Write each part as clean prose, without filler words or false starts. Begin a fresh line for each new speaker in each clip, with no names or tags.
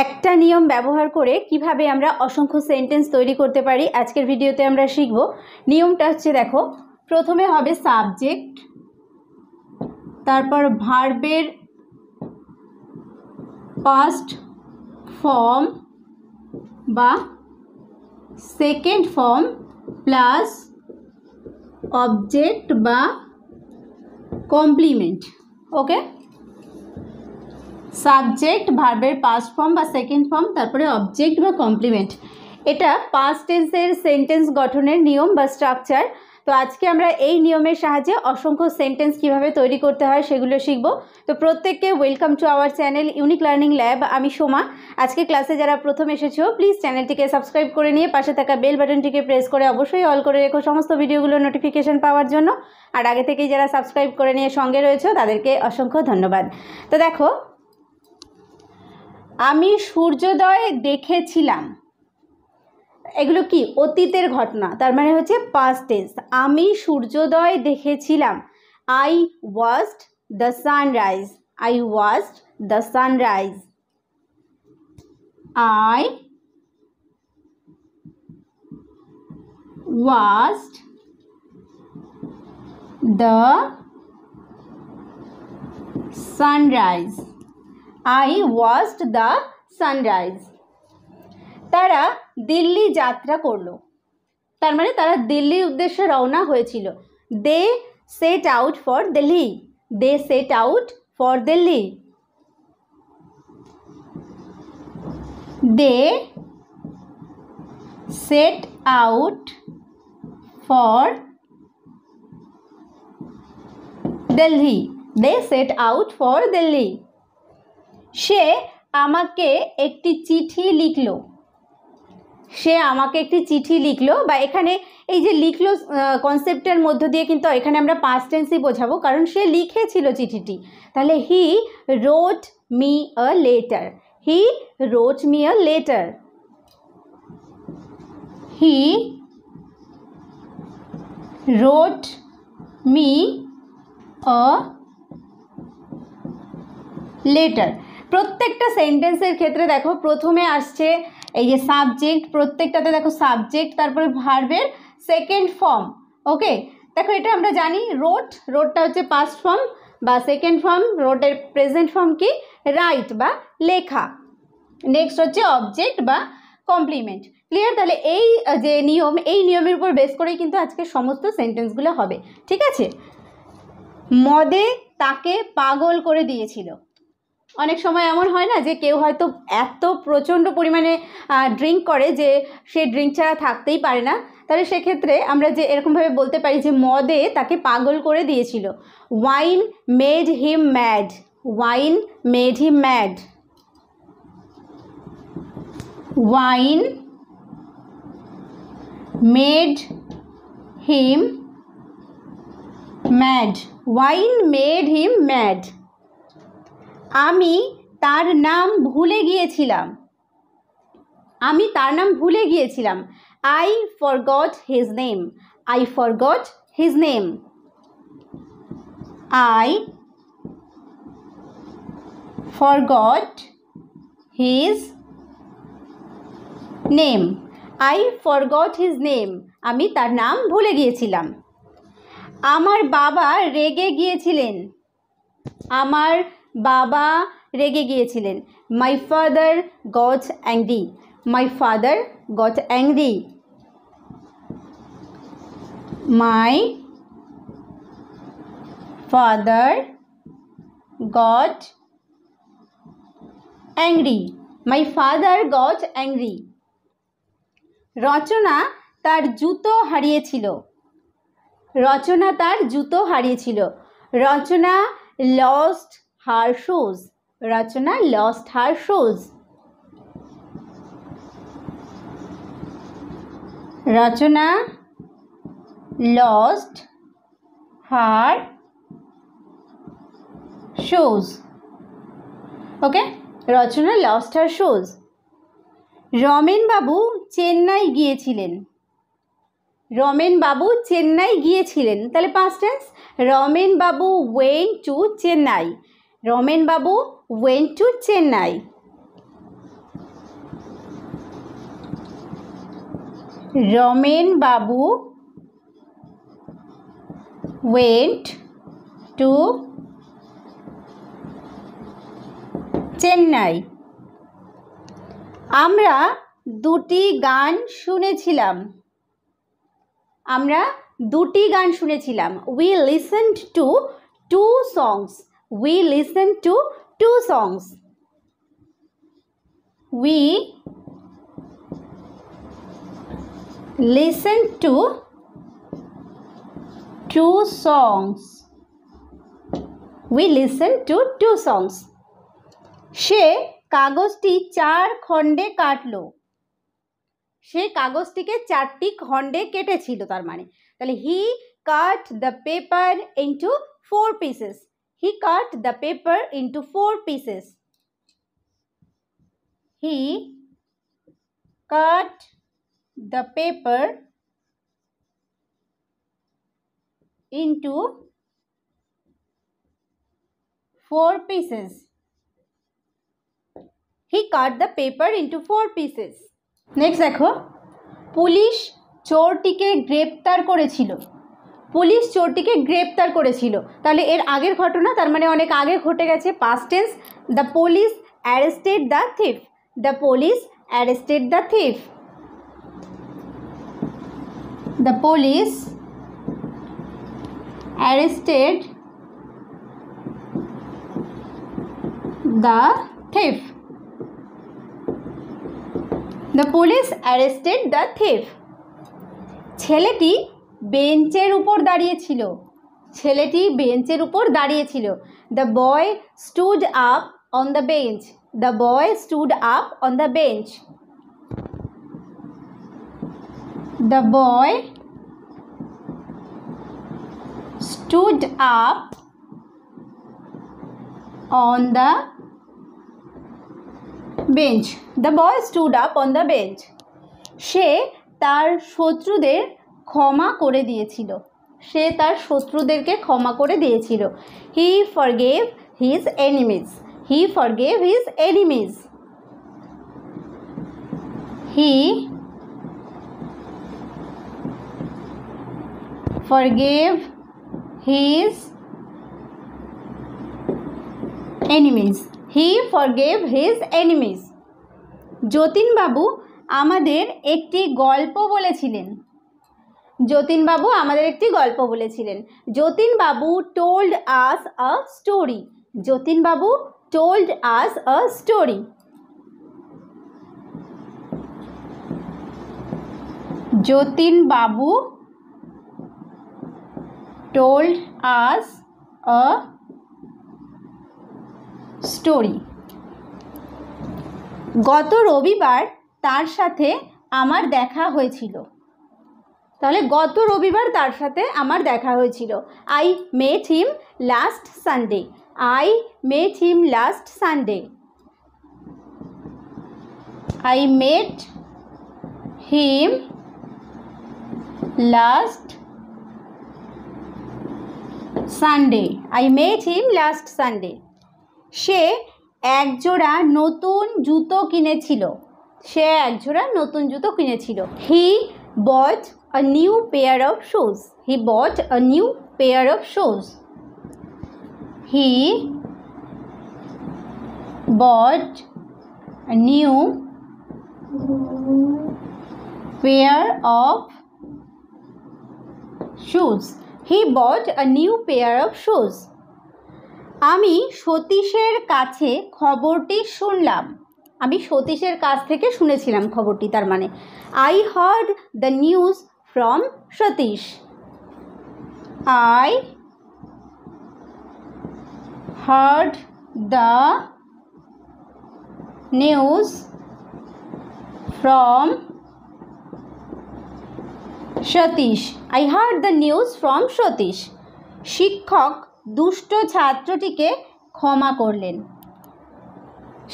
একটা নিয়ম ব্যবহার করে কিভাবে আমরা অসংখ্য সেন্টেন্স তৈরি করতে পারি আজকের ভিডিওতে আমরা শিখব। নিয়মটা হচ্ছে, দেখো, প্রথমে হবে সাবজেক্ট, তারপর ভার্বের পাস্ট ফর্ম বা সেকেন্ড ফর্ম প্লাস অবজেক্ট বা কমপ্লিমেন্ট। ওকে, সাবজেক্ট, ভার্বের পাস্ট ফর্ম বা সেকেন্ড ফর্ম, তারপরে অবজেক্ট বা কমপ্লিমেন্ট। এটা পাস্ট টেন্সের সেন্টেন্স গঠনের নিয়ম বা স্ট্রাকচার। তো আজকে আমরা এই নিয়মের সাহায্যে অসংখ্য সেন্টেন্স কিভাবে তৈরি করতে হয় সেগুলো শিখব। তো প্রত্যেককে welcome to our channel unique learning lab. আমি সোমা। আজকে ক্লাসে যারা প্রথম এসেছো প্লিজ চ্যানেলটিকে সাবস্ক্রাইব করে নিয়ে পাশে থাকা বেল বাটনটিকে প্রেস করে অবশ্যই অল করে রেখো সমস্ত ভিডিওগুলোর নোটিফিকেশান পাওয়ার জন্য। আর আগে থেকেই যারা সাবস্ক্রাইব করে নিয়ে সঙ্গে রয়েছে তাদেরকে অসংখ্য ধন্যবাদ। তো দেখো, আমি সূর্যোদয় দেখেছিলাম, এগুলো কি অতীতের ঘটনা, তার মানে হচ্ছে পাস্ট টেন্স। আমি সূর্যোদয় দেখেছিলাম, I watched the sunrise, I watched the sunrise, I watched the sunrise, I watched the sunrise. তারা দিল্লি যাত্রা করলো, তার মানে তারা দিল্লির উদ্দেশ্যে রওনা হয়েছিল। They set out for Delhi, they set out for Delhi, they set out for Delhi, they set out for Delhi. সে আমাকে একটি চিঠি লিখলো, সে আমাকে একটি চিঠি লিখলো, বা এখানে এই যে লিখলো কনসেপ্টের মধ্য দিয়ে কিন্তু এখানে আমরা পাস্ট টেন্সই বোঝাবো, কারণ সে লিখেছিল চিঠিটি। তাহলে he wrote me a letter, he wrote me a letter, he wrote me a letter. প্রত্যেকটা সেন্টেন্সের ক্ষেত্রে দেখো প্রথমে আসছে এই যে সাবজেক্ট, প্রত্যেকটাতে দেখো সাবজেক্ট, তারপরে ভার্বের সেকেন্ড ফর্ম। ওকে, দেখো এটা আমরা জানি, রোট, রোটটা হচ্ছে পাস্ট ফর্ম বা সেকেন্ড ফর্ম, রোটের প্রেজেন্ট ফর্ম কি রাইট বা লেখা। নেক্সট হচ্ছে অবজেক্ট বা কমপ্লিমেন্ট। ক্লিয়ার? তাহলে এই যে নিয়ম, এই নিয়মের উপর বেস করেই কিন্তু আজকে সমস্ত সেন্টেন্সগুলো হবে। ঠিক আছে? মদে তাকে পাগল করে দিয়েছিল। অনেক সময় এমন হয় না যে কেউ হয়তো এত প্রচণ্ড পরিমাণে ড্রিঙ্ক করে যে সে ড্রিঙ্ক ছাড়া থাকতেই পারে না, তাহলে সেক্ষেত্রে আমরা যে এরকমভাবে বলতে পারি যে মদে তাকে পাগল করে দিয়েছিল। Wine made him mad, wine made him mad, wine made him mad, wine made him mad. আমি তার নাম ভুলে গিয়েছিলাম, আমি তার নাম ভুলে গিয়েছিলাম। I forgot his name, I forgot his name, I forgot his name, I forgot his name, আমি তার নাম ভুলে গিয়েছিলাম। আমার বাবা রেগে গিয়েছিলেন, আমার বাবা রেগে গিয়েছিলেন। My father got angry, my father got angry, my father got angry, my father got angry. Rachana তার জুতো হারিয়েছিল, রচনা তার জুতো হারিয়েছিল। Rachana lost her shoes, Rachana lost her shoes, Rachana lost her shoes. Okay, Rachana lost her shoes. Ramen babu Chennai গিয়েছিলেন, রমেন বাবু চেন্নাই গিয়েছিলেন, তাহলে past tense. Ramen Babu went to Chennai, Ramen Babu went to Chennai. Ramen Babu went to Chennai. আমরা দুটি গান শুনেছিলাম। আমরা দুটি গান শুনেছিলাম। We listened to two songs. We listened to two songs. We listened to two songs. We listened to two songs. সে কাগজটি 4 খণ্ডে কাটলো। সে কাগজটিকে 4টি খণ্ডে কেটেছিল, তার মানে তাহলে he cut the paper into 4 pieces. He cut the paper into 4 pieces. He cut the paper into 4 pieces. He cut the paper into 4 pieces. Next দেখো, পুলিশ চোরটিকে গ্রেপ্তার করেছিল। পুলিশ চোরটিকে গ্রেপ্তার করেছিল, তাহলে এর আগের ঘটনা, তার মানে অনেক আগে ঘটে গেছে, past tense. The police arrested the thief. The police arrested the thief. The police arrested the thief. The police arrested the thief. ছেলেটি বেঞ্চের উপর দাঁড়িয়েছিল। ছেলেটি বেঞ্চের উপর দাঁড়িয়েছিল। The boy stood up on the bench. The boy stood up on the bench. The boy stood up on the bench. The boy stood up on the bench. সে তার শত্রুদের ক্ষমা করে দিয়েছিল। সে তার শত্রুদেরকে ক্ষমা করে দিয়েছিল। He forgave his enemies. He forgave his enemies. He forgave his enemies. He forgave his enemies. যতীনবাবু আমাদের একটি গল্প বলেছিলেন। যতীনবাবু আমাদের একটি গল্প বলেছিলেন। যতীনবাবু told us a story. যতীনবাবু told us a story. যতীনবাবু told us a story. গত রবিবার তার সাথে আমার দেখা হয়েছিল। তাহলে গত রবিবার তার সাথে আমার দেখা হয়েছিল। I met him last Sunday. I met him last Sunday. I met him last Sunday. I met him last Sunday. সে একজোড়া নতুন জুতো কিনেছিল। সে একজোড়া নতুন জুতো কিনেছিল। He bought a new pair of shoes. He bought a new pair of shoes. He bought a new pair of shoes. He bought a new pair of shoes. আমি সতীশের কাছে খবরটি শুনলাম। আমি সতীশের কাছ থেকে শুনেছিলাম খবরটি, তার মানে I heard the news from Satish. I heard the news from Satish. I heard the news from Satish. শিক্ষক দুষ্ট ছাত্রটিকে ক্ষমা করলেন।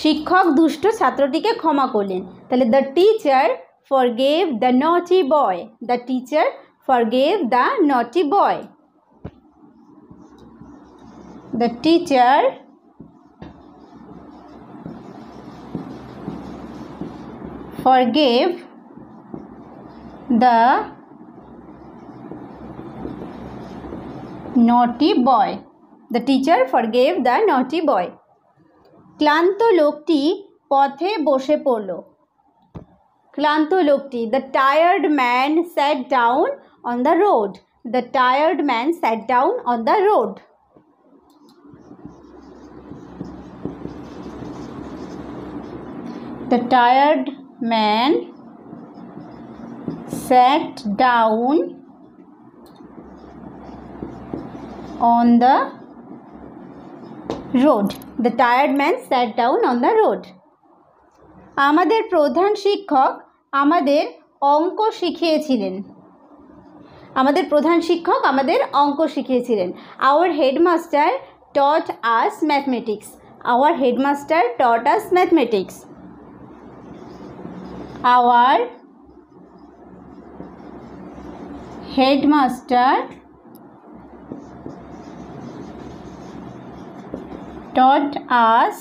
শিক্ষক দুষ্ট ছাত্রটিকে ক্ষমা করলেন। তাহলে the teacher forgave the naughty boy. The teacher forgave the naughty boy. The teacher forgave the naughty boy. The teacher forgave the naughty boy. ক্লান্ত লোকটি পথে বসে পড়ল। ক্লান্ত লোকটি, the tired man sat down on the road. The tired man sat down on the road. The tired man sat down on the road. The tired man sat down on the road. আমাদের প্রধান শিক্ষক আমাদের অঙ্ক শিখিয়েছিলেন। আমাদের প্রধান শিক্ষক আমাদের অঙ্ক শিখিয়েছিলেন। Our headmaster taught us mathematics. Our headmaster taught us mathematics. Our headmaster taught us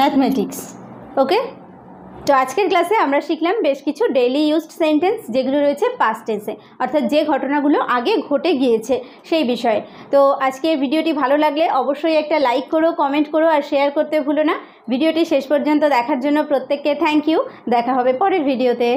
mathematics. Okay, তো আজকের ক্লাসে আমরা শিখলাম বেশ কিছু ডেইলি ইউজড সেন্টেন্স, যেগুলো রয়েছে পাস্ট টেন্সে, অর্থাৎ যে ঘটনাগুলো আগে ঘটে গিয়েছে সেই বিষয়ে। তো আজকের ভিডিওটি ভালো লাগলে অবশ্যই একটা লাইক করো, কমেন্ট করো আর শেয়ার করতে ভুলো না। ভিডিওটি শেষ পর্যন্ত দেখার জন্য প্রত্যেককে থ্যাংক ইউ। দেখা হবে পরের ভিডিওতে।